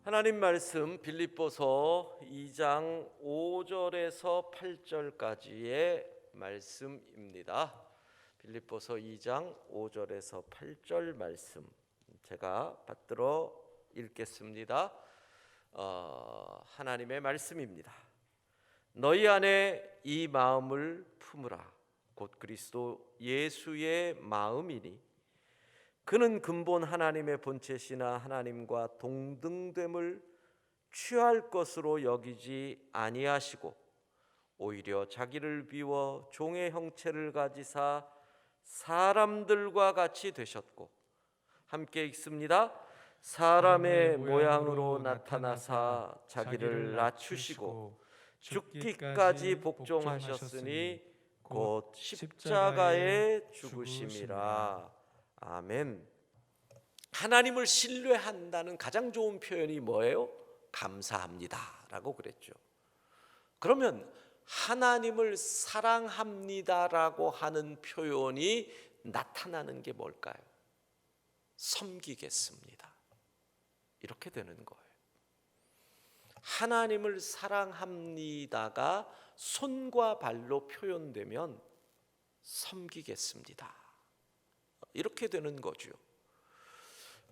하나님 말씀 빌립보서 2장 5절에서 8절까지의 말씀입니다. 빌립보서 2장 5절에서 8절 말씀 제가 받들어 읽겠습니다. 하나님의 말씀입니다. 너희 안에 이 마음을 품으라. 곧 그리스도 예수의 마음이니 그는 근본 하나님의 본체시나 하나님과 동등됨을 취할 것으로 여기지 아니하시고 오히려 자기를 비워 종의 형체를 가지사 사람들과 같이 되셨고, 함께 읽습니다. 사람의 모양으로 나타나사 자기를 낮추시고 죽기까지 복종하셨으니 곧 십자가에 죽으심이라. 아멘. 하나님을 신뢰한다는 가장 좋은 표현이 뭐예요? 감사합니다 라고 그랬죠. 그러면 하나님을 사랑합니다라고 하는 표현이 나타나는 게 뭘까요? 섬기겠습니다, 이렇게 되는 거예요. 하나님을 사랑합니다가 손과 발로 표현되면 섬기겠습니다, 이렇게 되는 거죠.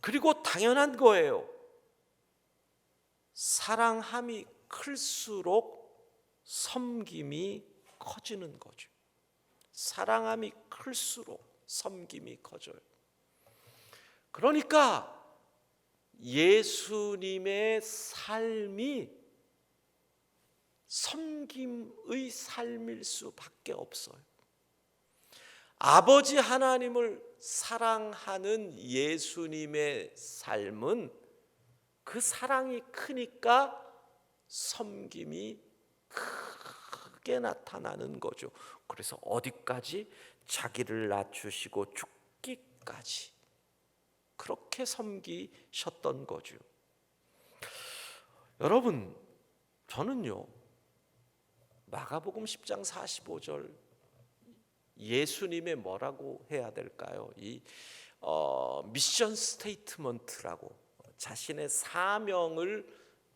그리고 당연한 거예요. 사랑함이 클수록 섬김이 커지는 거죠. 사랑함이 클수록 섬김이 커져요. 그러니까 예수님의 삶이 섬김의 삶일 수밖에 없어요. 아버지 하나님을 사랑하는 예수님의 삶은 그 사랑이 크니까 섬김이 크게 나타나는 거죠. 그래서 어디까지? 자기를 낮추시고 죽기까지 그렇게 섬기셨던 거죠. 여러분, 저는요 마가복음 10장 45절 예수님의 뭐라고 해야 될까요? 이 미션 스테이트먼트라고 자신의 사명을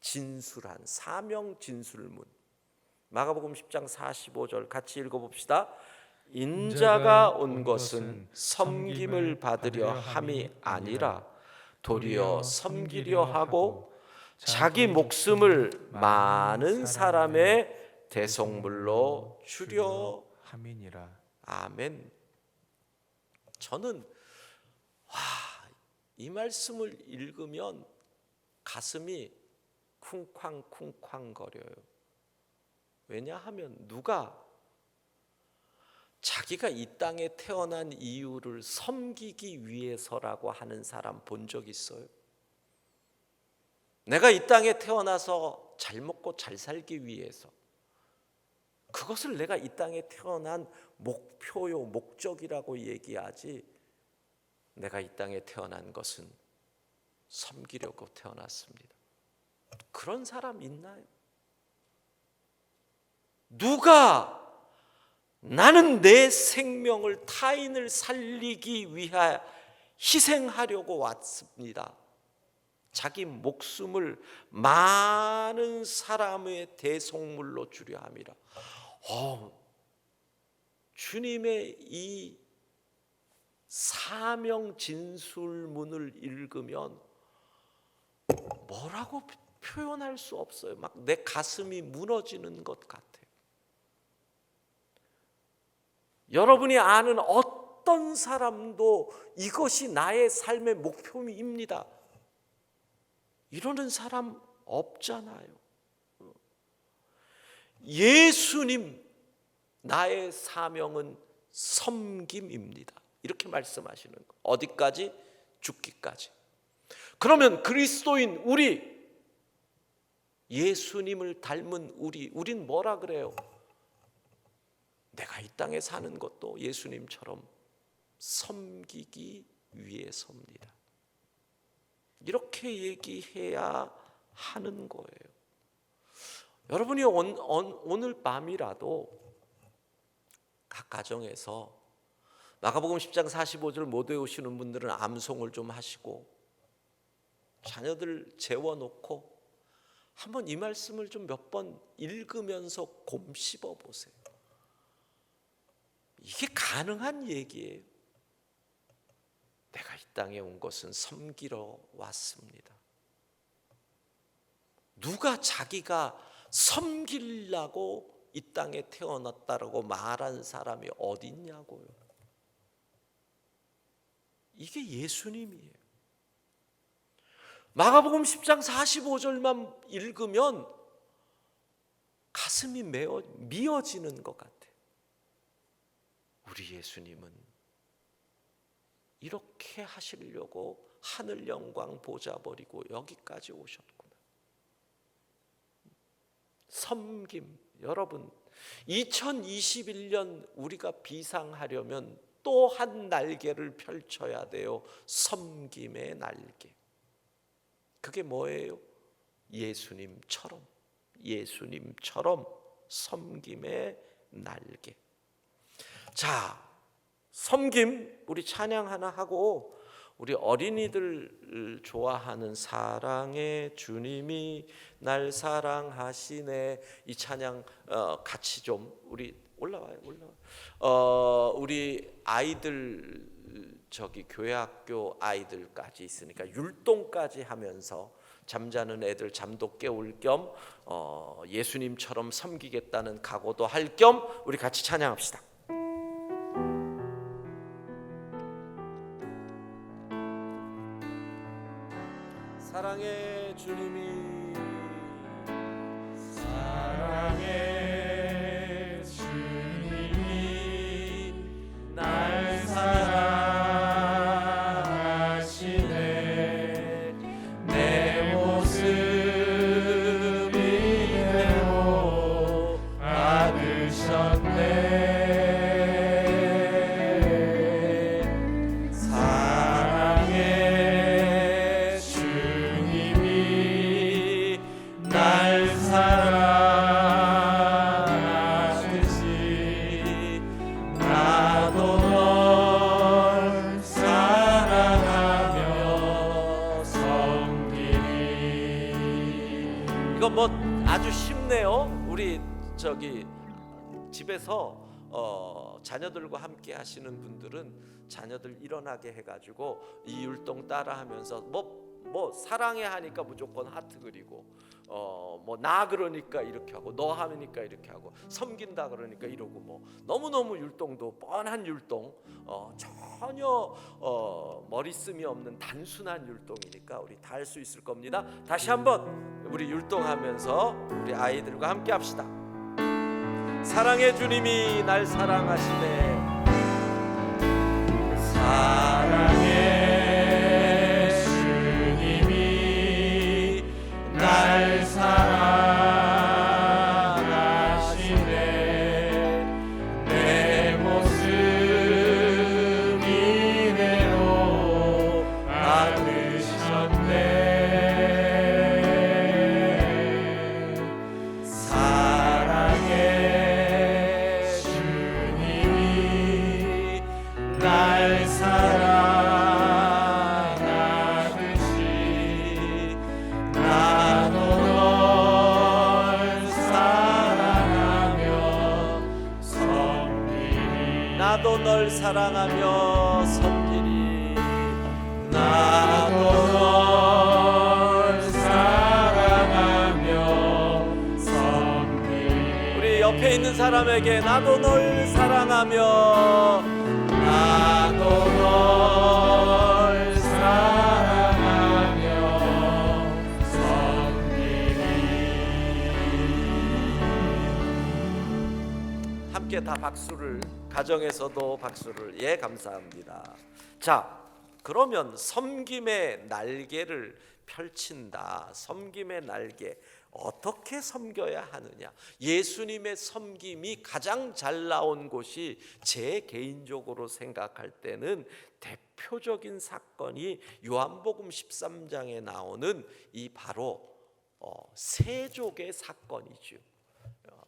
진술한 사명 진술문, 마가복음 10장 45절 같이 읽어봅시다. 인자가 온 것은 섬김을 받으려 함이 아니라 도리어 섬기려 하고 자기 목숨을 많은 사람의 대속물로 주려 함이니라. 아멘. 저는 이 말씀을 읽으면 가슴이 쿵쾅쿵쾅 거려요. 왜냐하면 누가 자기가 이 땅에 태어난 이유를 섬기기 위해서라고 하는 사람 본 적 있어요? 내가 이 땅에 태어나서 잘 먹고 잘 살기 위해서, 그것을 내가 이 땅에 태어난 목표요, 목적이라고 얘기하지, 내가 이 땅에 태어난 것은 섬기려고 태어났습니다. 그런 사람 있나요? 누가 나는 내 생명을 타인을 살리기 위해 희생하려고 왔습니다, 자기 목숨을 많은 사람의 대속물로 주려 함이라. 주님의 이 사명 진술문을 읽으면 뭐라고 표현할 수 없어요. 막 내 가슴이 무너지는 것 같아요. 여러분이 아는 어떤 사람도 이것이 나의 삶의 목표입니다, 이러는 사람 없잖아요. 예수님, 나의 사명은 섬김입니다, 이렇게 말씀하시는 거. 어디까지? 죽기까지. 그러면 그리스도인 우리, 예수님을 닮은 우린 뭐라 그래요? 내가 이 땅에 사는 것도 예수님처럼 섬기기 위해서입니다, 이렇게 얘기해야 하는 거예요. 여러분이 오늘 밤이라도 각 가정에서 마가복음 10장 45절 못 외우시는 분들은 암송을 좀 하시고, 자녀들 재워놓고 한번 이 말씀을 좀 몇 번 읽으면서 곰씹어 보세요. 이게 가능한 얘기예요. 내가 이 땅에 온 것은 섬기러 왔습니다. 누가 자기가 섬기려고 이 땅에 태어났다라고 말한 사람이 어디 있냐고요. 이게 예수님이에요. 마가복음 10장 45절만 읽으면 가슴이 미어지는 것 같아요. 우리 예수님은 이렇게 하시려고 하늘 영광 보좌 버리고 여기까지 오셨구나. 섬김, 여러분 2021년 우리가 비상하려면 또 한 날개를 펼쳐야 돼요. 섬김의 날개. 그게 뭐예요? 예수님처럼 섬김의 날개. 자, 섬김 우리 찬양 하나 하고 우리 어린이들 좋아하는 사랑의 주님이 날 사랑하시네, 이 찬양 같이 좀 우리 올라와요. 우리 아이들 저기 교회 학교 아이들까지 있으니까 율동까지 하면서 잠자는 애들 잠도 깨울 겸 예수님처럼 섬기겠다는 각오도 할 겸 우리 같이 찬양합시다. 사랑의 주님이 날 사랑하시네. 내 모습 이대로 받으셨네. 사랑의 주님이 날 사랑하듯이 나도 널 사랑하며 섬기리. 이거 뭐 아주 쉽네요. 우리 저기 집에서 자녀들과 함께 하시는 분들은 자녀들 일어나게 해가지고 이 율동 따라하면서 뭐 사랑해 하니까 무조건 하트 그리고 뭐 나 그러니까 이렇게 하고 너 하니까 이렇게 하고 섬긴다 그러니까 이러고 뭐 너무너무 율동도 뻔한 율동 전혀 머리씀이 없는 단순한 율동이니까 우리 다 할 수 있을 겁니다. 다시 한번 우리 율동하면서 우리 아이들과 함께 합시다. 사랑의 주님이 날 사랑하시네. 사랑의 주님이 날 사랑하시네. 내 모습 이대로 받으셨네. 날 사랑하듯이 나도 널 사랑하며 섬기리. 나도 널 사랑하며 섬기리. 나도 널 사랑하며 섬기리. 우리 옆에 있는 사람에게 나도 널 사랑하며 나도 널 사랑하며 섬기리. 함께 다 박수를, 가정에서도 박수를. 예, 감사합니다. 자, 그러면 섬김의 날개를 펼친다. 섬김의 날개, 어떻게 섬겨야 하느냐? 예수님의 섬김이 가장 잘 나온 곳이 제 개인적으로 생각할 때는 대표적인 사건이 요한복음 13장에 나오는 이 바로 세족의 사건이죠.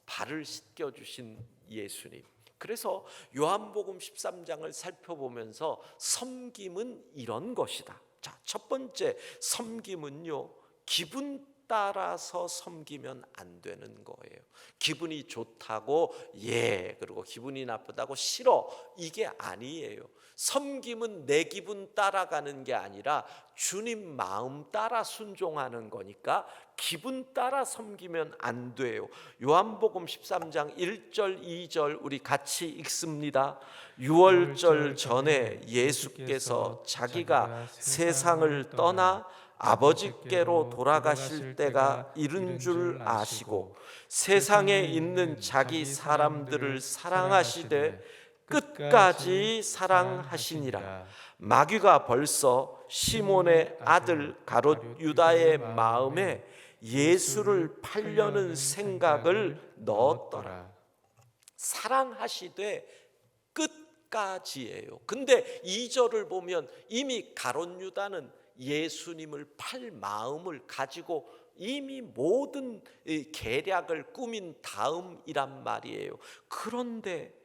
발을 씻겨주신 예수님. 그래서 요한복음 13장을 살펴보면서 섬김은 이런 것이다. 자, 첫 번째 섬김은요, 기분 따라서 섬기면 안 되는 거예요. 기분이 좋다고 예, 그리고 기분이 나쁘다고 싫어, 이게 아니에요. 섬김은 내 기분 따라가는 게 아니라 주님 마음 따라 순종하는 거니까 기분 따라 섬기면 안 돼요. 요한복음 13장 1절 2절 우리 같이 읽습니다. 유월절 전에 예수께서 자기가 세상을 떠나 아버지께로 돌아가실 때가 이른 줄 아시고 세상에 있는 자기 사람들을 사랑하시되 끝까지 사랑하시니라. 마귀가 벌써 시몬의 아들 가롯 유다의 마음에 예수를 팔려는 생각을 넣었더라. 사랑하시되 끝까지예요. 근데 2절을 보면 이미 가롯 유다는 예수님을 팔 마음을 가지고 이미 모든 계략을 꾸민 다음이란 말이에요. 그런데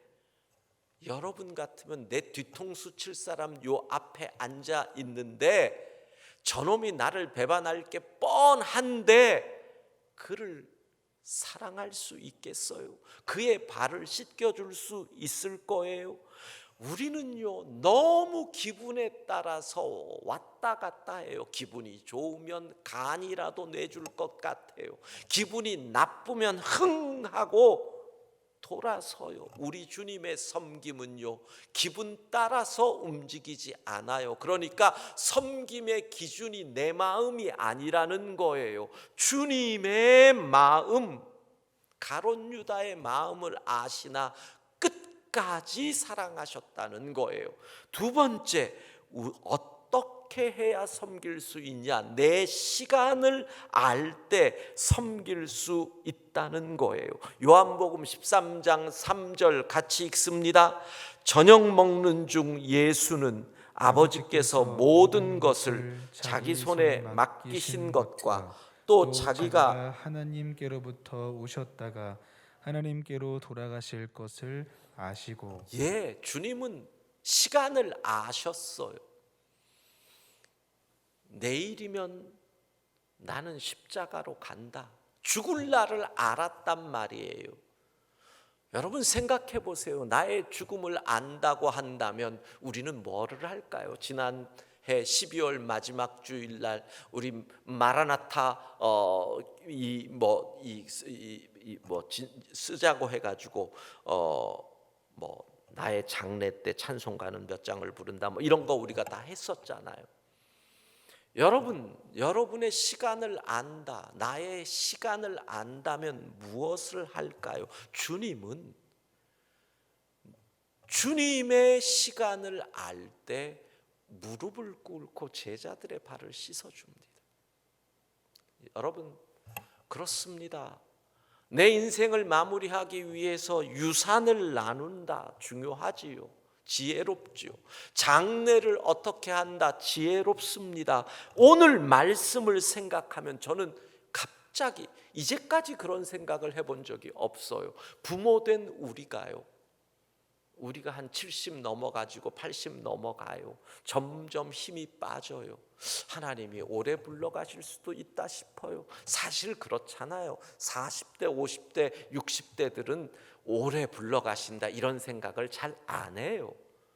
여러분 같으면 내 뒤통수 칠 사람 요 앞에 앉아 있는데 저놈이 나를 배반할 게 뻔한데 그를 사랑할 수 있겠어요? 그의 발을 씻겨줄 수 있을 거예요? 우리는요, 너무 기분에 따라서 왔다 갔다 해요. 기분이 좋으면 간이라도 내줄 것 같아요. 기분이 나쁘면 흥 하고 돌아서요. 우리 주님의 섬김은요, 기분 따라서 움직이지 않아요. 그러니까 섬김의 기준이 내 마음이 아니라는 거예요. 주님의 마음, 가롯 유다의 마음을 아시나 끝까지 사랑하셨다는 거예요. 두 번째, 어떻게 해야 섬길 수 있냐? 내 시간을 알 때 섬길 수 있다는 거예요. 요한복음 13장 3절 같이 읽습니다. 저녁 먹는 중 예수는 아버지께서 모든 것을 자기 손에 맡기신 것과 또 자기가 하나님께로부터 오셨다가 하나님께로 돌아가실 것을 아시고, 예, 주님은 시간을 아셨어요. 내일이면 나는 십자가로 간다. 죽을 날을 알았단 말이에요. 여러분 생각해 보세요. 나의 죽음을 안다고 한다면 우리는 뭐를 할까요? 지난해 12월 마지막 주일날 우리 마라나타 쓰자고 해가지고 나의 장례 때 찬송가는 몇 장을 부른다 이런 거 우리가 다 했었잖아요. 여러분, 여러분의 시간을 안다, 나의 시간을 안다면 무엇을 할까요? 주님은 주님의 시간을 알 때 무릎을 꿇고 제자들의 발을 씻어줍니다. 여러분, 그렇습니다. 내 인생을 마무리하기 위해서 유산을 나눈다, 중요하지요. 지혜롭지요. 장례를 어떻게 한다, 지혜롭습니다. 오늘 말씀을 생각하면 저는 갑자기 이제까지 그런 생각을 해본 적이 없어요. 부모된 우리가 한 70 넘어가지고 80 넘어가요. 점점 힘이 빠져요. 하나님이 오래 불러가실 수도 있다 싶어요. 사실 그렇잖아요. 40대, 50대, 60대들은 오래 불러가신다 이런 생각을 잘 안 해요.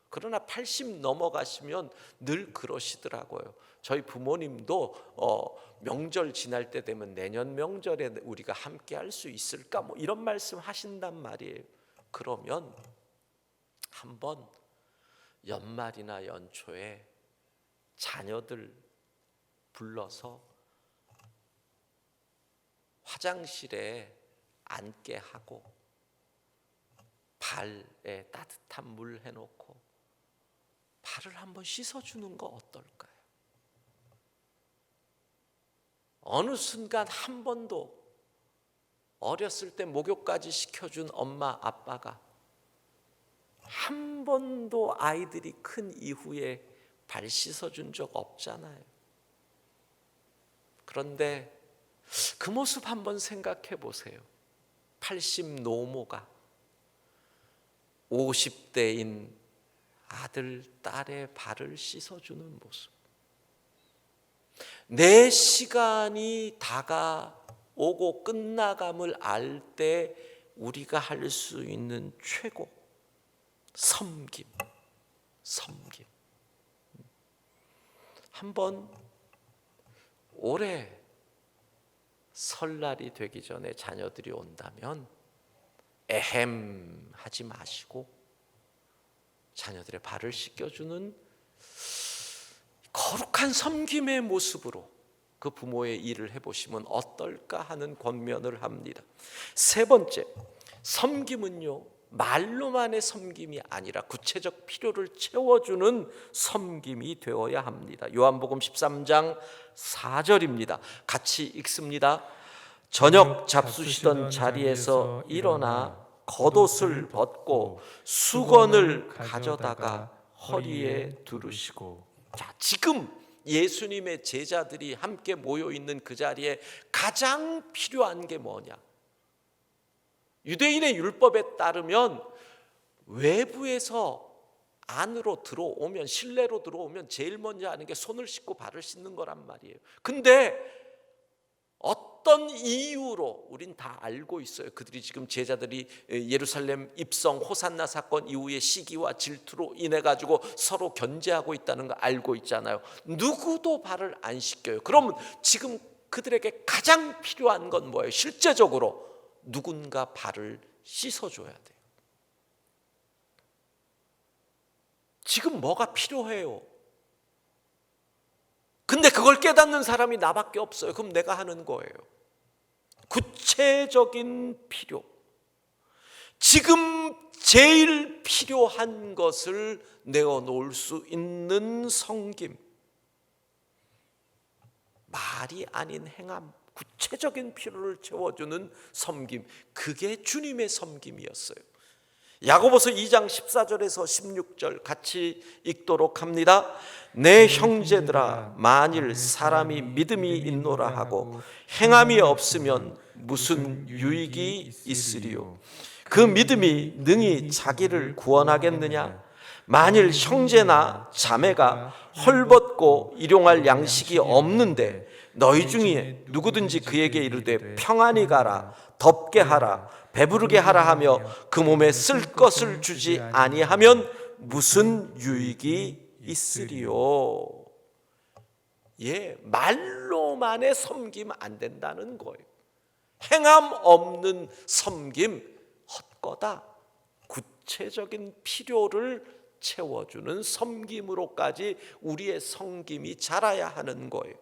그러나 80 넘어가시면 늘 그러시더라고요. 저희 부모님도 명절 지날 때 되면 내년 명절에 우리가 함께 할 수 있을까 이런 말씀 하신단 말이에요. 그러면 한번 연말이나 연초에 자녀들 불러서 화장실에 앉게 하고 발에 따뜻한 물 해놓고 발을 한번 씻어주는 거 어떨까요? 어느 순간 한 번도 어렸을 때 목욕까지 시켜준 엄마 아빠가 한 번도 아이들이 큰 이후에 발 씻어준 적 없잖아요. 그런데 그 모습 한번 생각해 보세요. 80 노모가 50대인 아들, 딸의 발을 씻어주는 모습. 내 시간이 다가오고 끝나감을 알 때 우리가 할 수 있는 최고 섬김. 한번 올해 설날이 되기 전에 자녀들이 온다면 에헴 하지 마시고 자녀들의 발을 씻겨주는 거룩한 섬김의 모습으로 그 부모의 일을 해보시면 어떨까 하는 권면을 합니다. 세 번째, 섬김은요 말로만의 섬김이 아니라 구체적 필요를 채워주는 섬김이 되어야 합니다. 요한복음 13장 4절입니다. 같이 읽습니다. 저녁 잡수시던 자리에서 일어나 겉옷을 벗고 수건을 가져다가 허리에 두르시고. 자, 지금 예수님의 제자들이 함께 모여 있는 그 자리에 가장 필요한 게 뭐냐? 유대인의 율법에 따르면 외부에서 안으로 들어오면, 실내로 들어오면 제일 먼저 하는 게 손을 씻고 발을 씻는 거란 말이에요. 근데 어떤 이유로 우린 다 알고 있어요. 그들이 지금 제자들이 예루살렘 입성 호산나 사건 이후의 시기와 질투로 인해 가지고 서로 견제하고 있다는 거 알고 있잖아요. 누구도 발을 안 씻겨요. 그러면 지금 그들에게 가장 필요한 건 뭐예요? 실제적으로 누군가 발을 씻어줘야 돼요. 지금 뭐가 필요해요? 근데 그걸 깨닫는 사람이 나밖에 없어요. 그럼 내가 하는 거예요. 구체적인 필요. 지금 제일 필요한 것을 내어놓을 수 있는 섬김. 말이 아닌 행함. 구체적인 필요를 채워주는 섬김. 그게 주님의 섬김이었어요. 야고보서 2장 14절에서 16절 같이 읽도록 합니다. 내 형제들아, 만일 사람이 믿음이 있노라 하고 행함이 없으면 무슨 유익이 있으리요? 그 믿음이 능히 자기를 구원하겠느냐? 만일 형제나 자매가 헐벗고 일용할 양식이 없는데 너희 중에 누구든지 그에게 이르되 평안히 가라, 덥게 하라, 배부르게 하라 하며 그 몸에 쓸 것을 주지 아니하면 무슨 유익이 있으리요? 예, 말로만의 섬김 안 된다는 거예요. 행함 없는 섬김 헛거다. 구체적인 필요를 채워주는 섬김으로까지 우리의 섬김이 자라야 하는 거예요.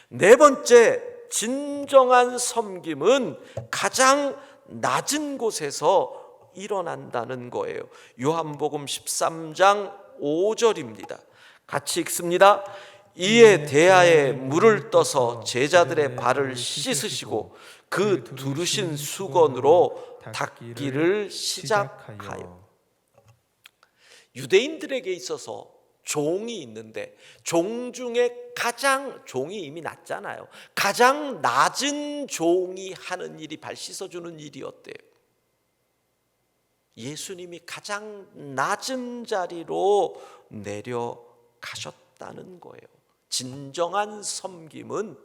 네 번째, 진정한 섬김은 가장 낮은 곳에서 일어난다는 거예요. 요한복음 13장 5절입니다. 같이 읽습니다. 이에 대야에 물을 떠서 제자들의 발을 씻으시고 그 두르신 수건으로 닦기를 시작하여. 유대인들에게 있어서 종이 있는데 종 중에 가장, 종이 이미 낮잖아요. 가장 낮은 종이 하는 일이 발 씻어주는 일이었대요. 예수님이 가장 낮은 자리로 내려가셨다는 거예요. 진정한 섬김은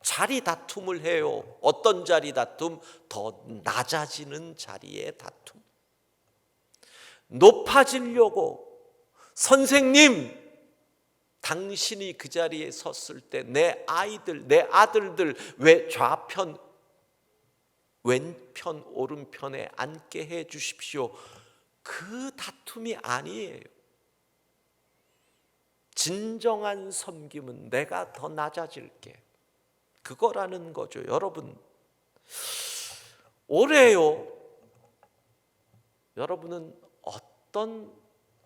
자리 다툼을 해요. 어떤 자리 다툼? 더 낮아지는 자리의 다툼. 높아지려고, 선생님, 당신이 그 자리에 섰을 때 내 아이들, 내 아들들 왜 좌편, 왼편, 오른편에 앉게 해 주십시오. 그 다툼이 아니에요. 진정한 섬김은 내가 더 낮아질게. 그거라는 거죠. 여러분, 올해요, 여러분은 어떤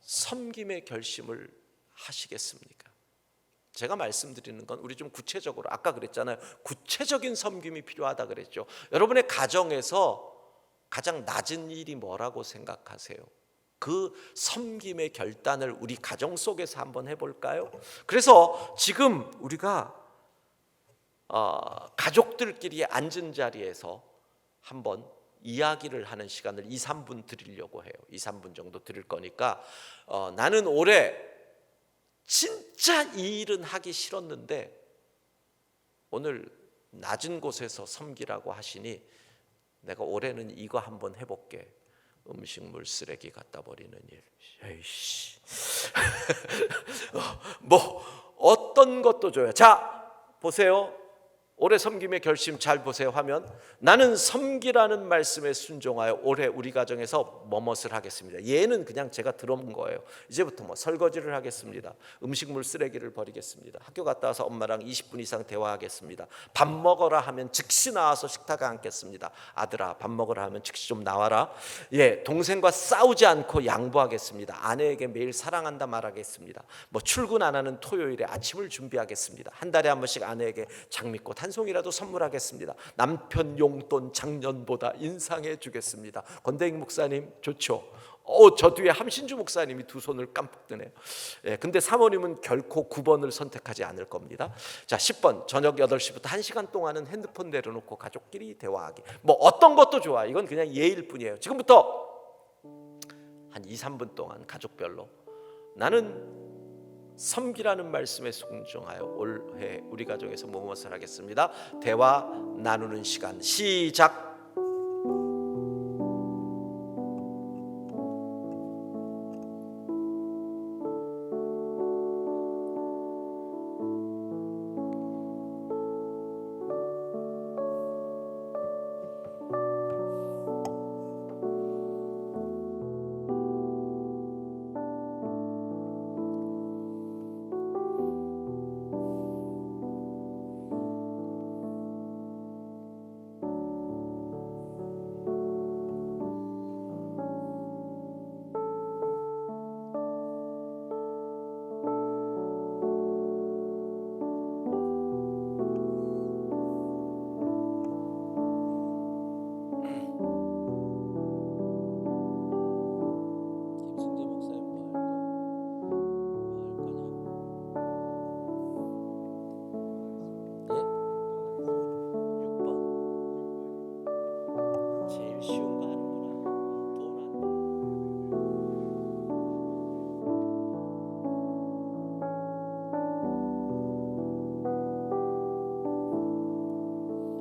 섬김의 결심을 하시겠습니까? 제가 말씀드리는 건 우리 좀 구체적으로, 아까 그랬잖아요. 구체적인 섬김이 필요하다 그랬죠. 여러분의 가정에서 가장 낮은 일이 뭐라고 생각하세요? 그 섬김의 결단을 우리 가정 속에서 한번 해볼까요? 그래서 지금 우리가 가족들끼리 앉은 자리에서 한번 이야기를 하는 시간을 2, 3분 드리려고 해요. 2, 3분 정도 드릴 거니까 나는 올해 진짜 이 일은 하기 싫었는데 오늘 낮은 곳에서 섬기라고 하시니 내가 올해는 이거 한번 해볼게. 음식물 쓰레기 갖다 버리는 일. 에이씨. 뭐 어떤 것도 줘요. 자, 보세요. 올해 섬김의 결심 잘 보세요. 화면. 나는 섬기라는 말씀에 순종하여 올해 우리 가정에서 뭐뭇을 하겠습니다. 얘는 그냥 제가 들어온 거예요. 이제부터 뭐 설거지를 하겠습니다. 음식물 쓰레기를 버리겠습니다. 학교 갔다 와서 엄마랑 20분 이상 대화하겠습니다. 밥 먹어라 하면 즉시 나와서 식탁에 앉겠습니다. 아들아, 밥 먹으라 하면 즉시 좀 나와라. 예, 동생과 싸우지 않고 양보하겠습니다. 아내에게 매일 사랑한다 말하겠습니다. 뭐 출근 안 하는 토요일에 아침을 준비하겠습니다. 한 달에 한 번씩 아내에게 장미꽃 한 송이라도 선물하겠습니다. 남편 용돈 작년보다 인상해 주겠습니다. 권대익 목사님 좋죠? 저 뒤에 함신주 목사님이 두 손을 깜빡 뜨네요. 예, 근데 사모님은 결코 9번을 선택하지 않을 겁니다. 자, 10번 저녁 8시부터 1시간 동안은 핸드폰 내려놓고 가족끼리 대화하기. 뭐 어떤 것도 좋아. 이건 그냥 예일 뿐이에요. 지금부터 한 2, 3분 동안 가족별로 나는 섬기라는 말씀에 순종하여 올해 우리 가정에서 무엇을 하겠습니다. 대화 나누는 시간 시작.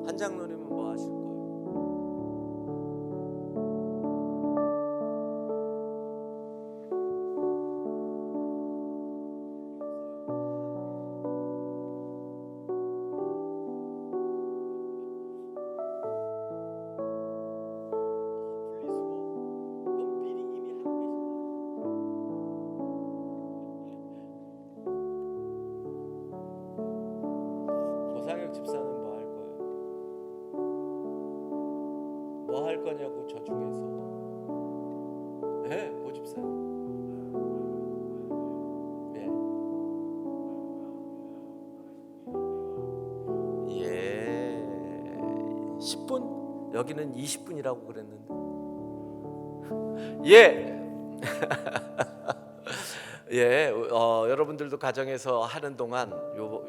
한장로님은 뭐 하실 거예요? 고상혁 집사는 뭐 할 거예요? 뭐 할 거냐고 저 중에서. 네, 고 집사님. 예. 예. 10분? 여기는 20분이라고 그랬는데. 예. 예, 여러분들도 가정에서 하는 동안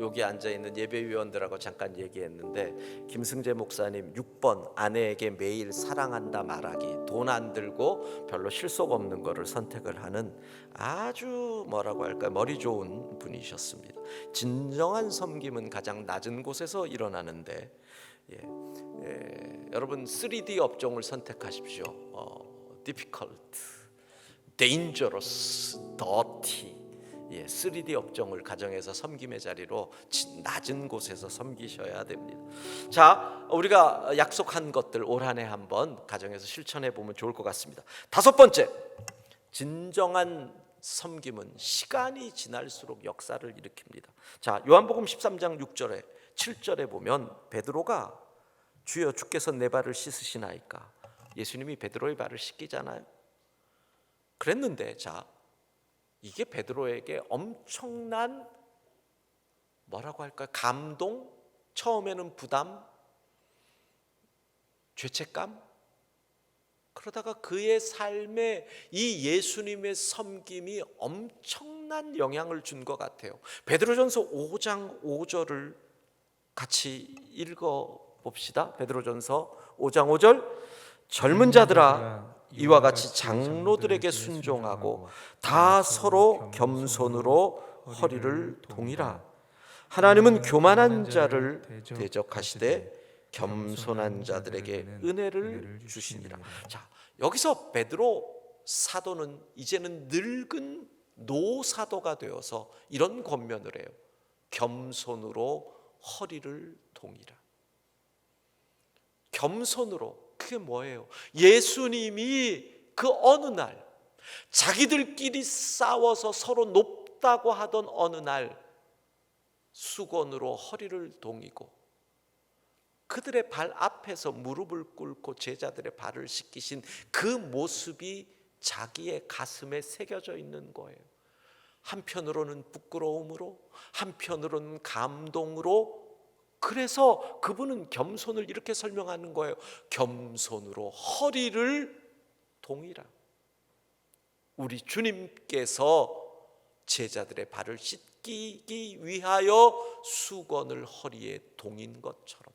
여기 앉아 있는 예배위원들하고 잠깐 얘기했는데 김승재 목사님 6번 아내에게 매일 사랑한다 말하기. 돈 안 들고 별로 실속 없는 거를 선택을 하는 아주 뭐라고 할까요? 머리 좋은 분이셨습니다. 진정한 섬김은 가장 낮은 곳에서 일어나는데 여러분 3D 업종을 선택하십시오. difficult, dangerous, dirty. 3D 업종을 가정에서 섬김의 자리로 낮은 곳에서 섬기셔야 됩니다. 자, 우리가 약속한 것들 올 한 해 한번 가정에서 실천해 보면 좋을 것 같습니다. 5번째, 진정한 섬김은 시간이 지날수록 역사를 일으킵니다. 자, 요한복음 13장 6절에 7절에 보면 베드로가 주여 주께서 내 발을 씻으시나이까. 예수님이 베드로의 발을 씻기잖아요. 그랬는데 자, 이게 베드로에게 엄청난 뭐라고 할까요? 감동, 처음에는 부담, 죄책감. 그러다가 그의 삶에 이 예수님의 섬김이 엄청난 영향을 준 것 같아요. 베드로전서 5장 5절을 같이 읽어 봅시다. 베드로전서 5장 5절. 젊은 자들아 이와 같이 장로들에게 순종하고 다 서로 겸손으로 허리를 동이라. 하나님은 교만한 자를 대적하시되 겸손한 자들에게 은혜를 주시니라. 자, 여기서 베드로 사도는 이제는 늙은 노사도가 되어서 이런 권면을 해요. 겸손으로 허리를 동이라. 겸손으로, 그게 뭐예요? 예수님이 그 어느 날 자기들끼리 싸워서 서로 높다고 하던 어느 날 수건으로 허리를 동이고 그들의 발 앞에서 무릎을 꿇고 제자들의 발을 씻기신 그 모습이 자기의 가슴에 새겨져 있는 거예요. 한편으로는 부끄러움으로, 한편으로는 감동으로. 그래서 그분은 겸손을 이렇게 설명하는 거예요. 겸손으로 허리를 동이라. 우리 주님께서 제자들의 발을 씻기기 위하여 수건을 허리에 동인 것처럼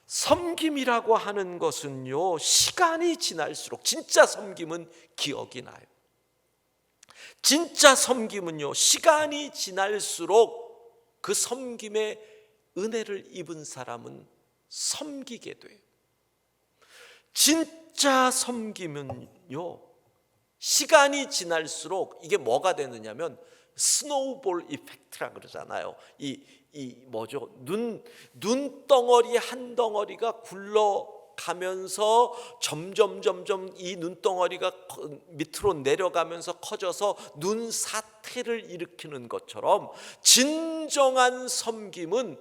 섬김이라고 하는 것은요, 시간이 지날수록, 진짜 섬김은 기억이 나요. 진짜 섬김은요, 시간이 지날수록 그 섬김의 은혜를 입은 사람은 섬기게 돼요. 진짜 섬김은요, 시간이 지날수록 이게 뭐가 되느냐면 스노우볼 이펙트라 그러잖아요. 뭐죠? 눈덩어리 한 덩어리가 굴러가면서 점점 이 눈덩어리가 밑으로 내려가면서 커져서 눈사태를 일으키는 것처럼 진정한 섬김은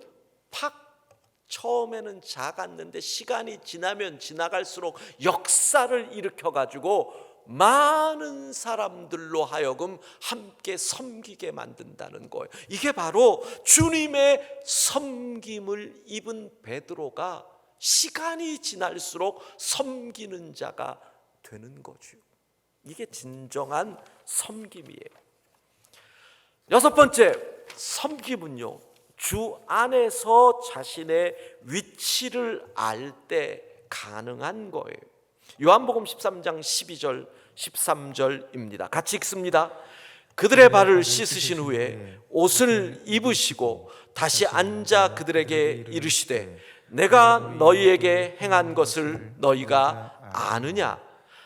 처음에는 작았는데 시간이 지나면 지나갈수록 역사를 일으켜가지고 많은 사람들로 하여금 함께 섬기게 만든다는 거예요. 이게 바로 주님의 섬김을 입은 베드로가 시간이 지날수록 섬기는 자가 되는 거죠. 이게 진정한 섬김이에요. 여섯 번째, 섬김은요, 주 안에서 자신의 위치를 알 때 가능한 거예요. 요한복음 13장 12절 13절입니다. 같이 읽습니다. 그들의 발을 씻으신 후에 옷을 입으시고 다시 앉아 그들에게 이르시되 내가 너희에게 행한 것을 너희가 아느냐?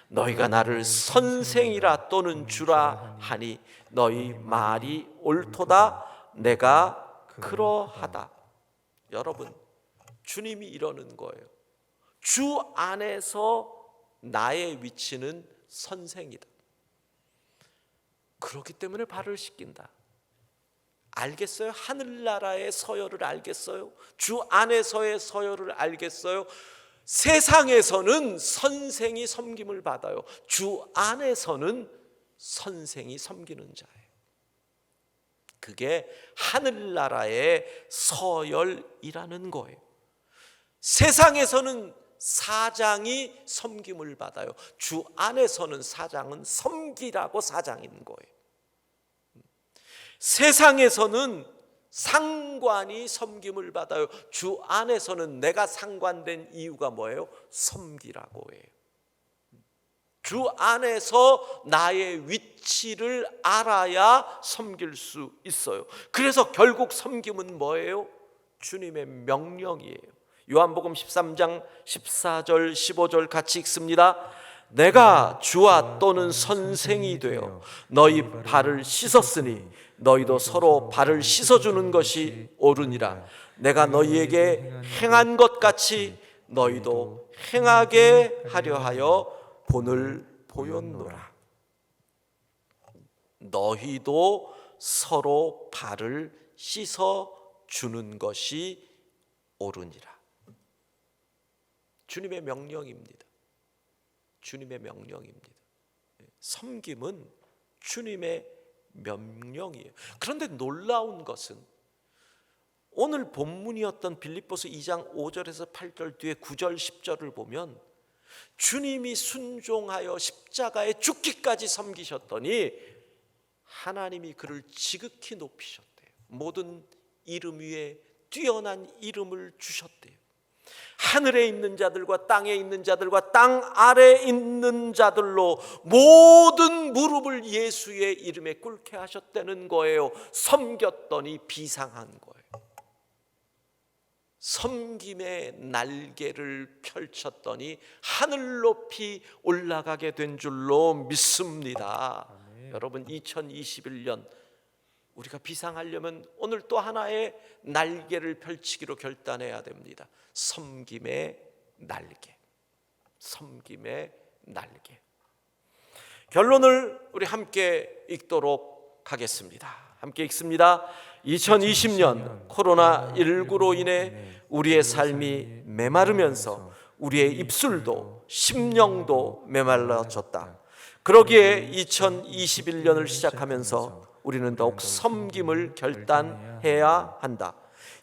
너희가 나를 선생이라 또는 주라 하니 너희 말이 옳도다. 내가 그러하다. 여러분, 주님이 이러는 거예요. 주 안에서 나의 위치는 선생이다. 그렇기 때문에 발을 씻긴다. 알겠어요? 하늘나라의 서열을 알겠어요? 주 안에서의 서열을 알겠어요? 세상에서는 선생이 섬김을 받아요. 주 안에서는 선생이 섬기는 자예요. 그게 하늘나라의 서열이라는 거예요. 세상에서는 사장이 섬김을 받아요. 주 안에서는 사장은 섬기라고 사장인 거예요. 세상에서는 상관이 섬김을 받아요. 주 안에서는 내가 상관된 이유가 뭐예요? 섬기라고 해요. 주 안에서 나의 위치를 알아야 섬길 수 있어요. 그래서 결국 섬김은 뭐예요? 주님의 명령이에요. 요한복음 13장 14절 15절 같이 읽습니다. 내가 주와 또는 선생이 되어 너희 발을 씻었으니 너희도 서로 발을 씻어주는 것이 옳으니라. 내가 너희에게 행한 것 같이 너희도 행하게 하려 하여 본을 보였노라. 너희도 서로 발을 씻어주는 것이 옳으니라. 주님의 명령입니다. 주님의 명령입니다. 섬김은 주님의 명령이에요. 그런데 놀라운 것은 오늘 본문이었던 빌립보서 2장 5절에서 8절 뒤에 9절 10절을 보면 주님이 순종하여 십자가에 죽기까지 섬기셨더니 하나님이 그를 지극히 높이셨대요. 모든 이름 위에 뛰어난 이름을 주셨대요. 하늘에 있는 자들과 땅에 있는 자들과 땅 아래에 있는 자들로 모든 무릎을 예수의 이름에 꿇게 하셨다는 거예요. 섬겼더니 비상한 거예요. 섬김의 날개를 펼쳤더니 하늘 높이 올라가게 된 줄로 믿습니다. 여러분, 2021년 우리가 비상하려면 오늘 또 하나의 날개를 펼치기로 결단해야 됩니다. 섬김의 날개. 섬김의 날개. 결론을 우리 함께 읽도록 하겠습니다. 함께 읽습니다. 2020년 코로나19로 인해 우리의 삶이 메마르면서 우리의 입술도 심령도 메말라졌다. 그러기에 2021년을 시작하면서 우리는 더욱 섬김을 결단해야 한다.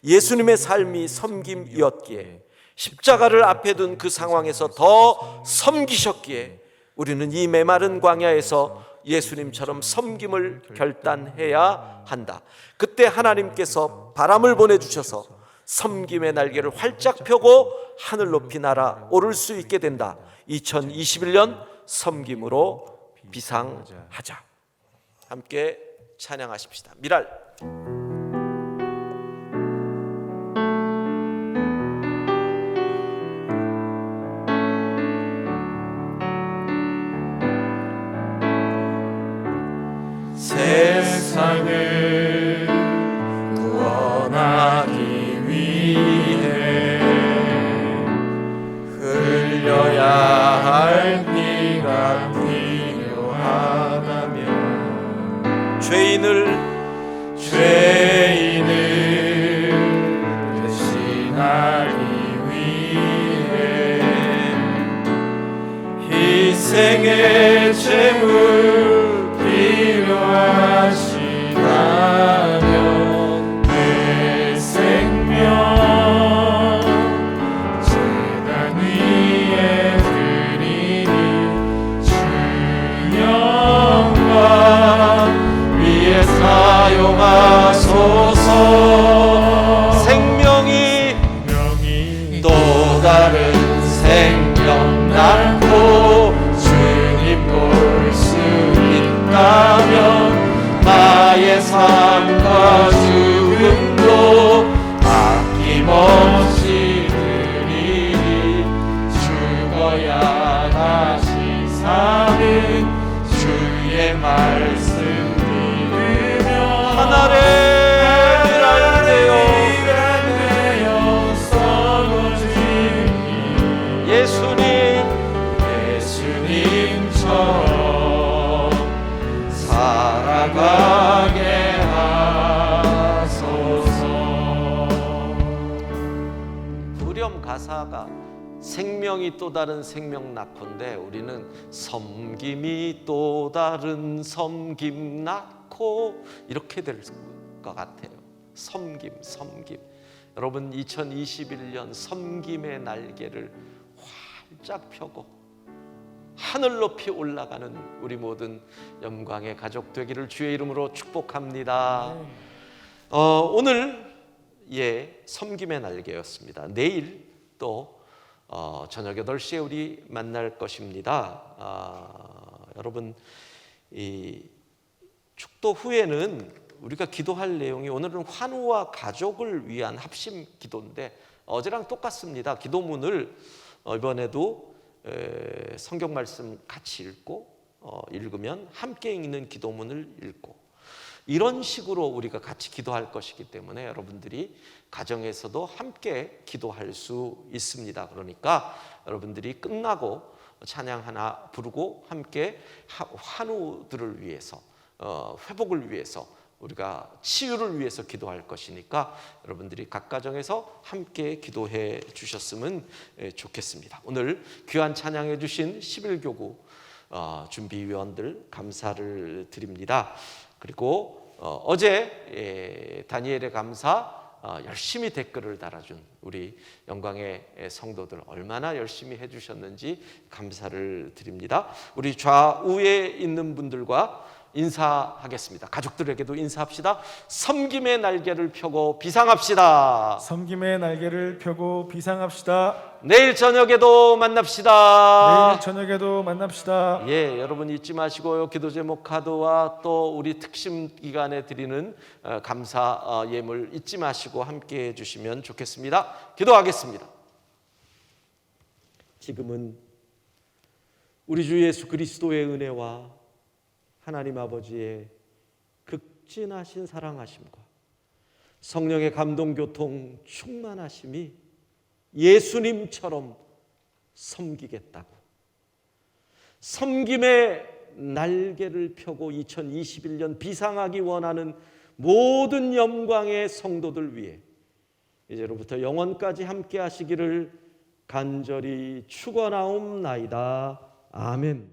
예수님의 삶이 섬김이었기에, 십자가를 앞에 둔 그 상황에서 더 섬기셨기에 우리는 이 메마른 광야에서 예수님처럼 섬김을 결단해야 한다. 그때 하나님께서 바람을 보내주셔서 섬김의 날개를 활짝 펴고 하늘 높이 날아 오를 수 있게 된다. 2021년 섬김으로 비상하자. 함께 찬양하십시다. 미랄. 세상을 구원하기 위해 흘려야 할 피가 필요하다면 죄인을 대신하기 위해 희생의 제물 필요하시다면 내 생명 제단 위에 드리니 주 영광 위에 사용하소서. 생명이 또 다른 생명 낳고 주님 볼 수 있다면 나의 삶과 죽음도 아낌없이 드리니 죽어야 다시 사는 주의 말씀 믿으며 하늘에 일하되어 썩어지니 예수님처럼 살아가게 하소서. 후렴 가사가 생명이 또 다른 생명 낳고인데 우리는 섬김이 또 다른 섬김 낳고 이렇게 될 것 같아요. 섬김. 여러분, 2021년 섬김의 날개를 활짝 펴고 하늘 높이 올라가는 우리 모든 영광의 가족 되기를 주의 이름으로 축복합니다. 오늘 섬김의 날개였습니다. 내일 또 저녁 8시에 우리 만날 것입니다. 여러분, 이 축도 후에는 우리가 기도할 내용이 오늘은 환우와 가족을 위한 합심 기도인데 어제랑 똑같습니다. 기도문을 이번에도 성경 말씀 같이 읽으면 함께 읽는 기도문을 읽고 이런 식으로 우리가 같이 기도할 것이기 때문에 여러분들이 가정에서도 함께 기도할 수 있습니다. 그러니까 여러분들이 끝나고 찬양 하나 부르고 함께 환우들을 위해서 회복을 위해서 우리가 치유를 위해서 기도할 것이니까 여러분들이 각 가정에서 함께 기도해 주셨으면 좋겠습니다. 오늘 귀한 찬양해 주신 11교구 준비위원들 감사를 드립니다. 그리고 어제 다니엘의 감사 열심히 댓글을 달아준 우리 영광의 성도들 얼마나 열심히 해주셨는지 감사를 드립니다. 우리 좌우에 있는 분들과 인사하겠습니다. 가족들에게도 인사합시다. 섬김의 날개를 펴고 비상합시다. 섬김의 날개를 펴고 비상합시다. 내일 저녁에도 만납시다. 내일 저녁에도 만납시다. 예, 여러분 잊지 마시고요. 기도 제목 카드와 또 우리 특심 기간에 드리는 감사 예물 잊지 마시고 함께 해 주시면 좋겠습니다. 기도하겠습니다. 지금은 우리 주 예수 그리스도의 은혜와 하나님 아버지의 극진하신 사랑하심과 성령의 감동 교통 충만하심이 예수님처럼 섬기겠다고 섬김의 날개를 펴고 2021년 비상하기 원하는 모든 영광의 성도들 위해 이제로부터 영원까지 함께 하시기를 간절히 축원하옵나이다. 아멘.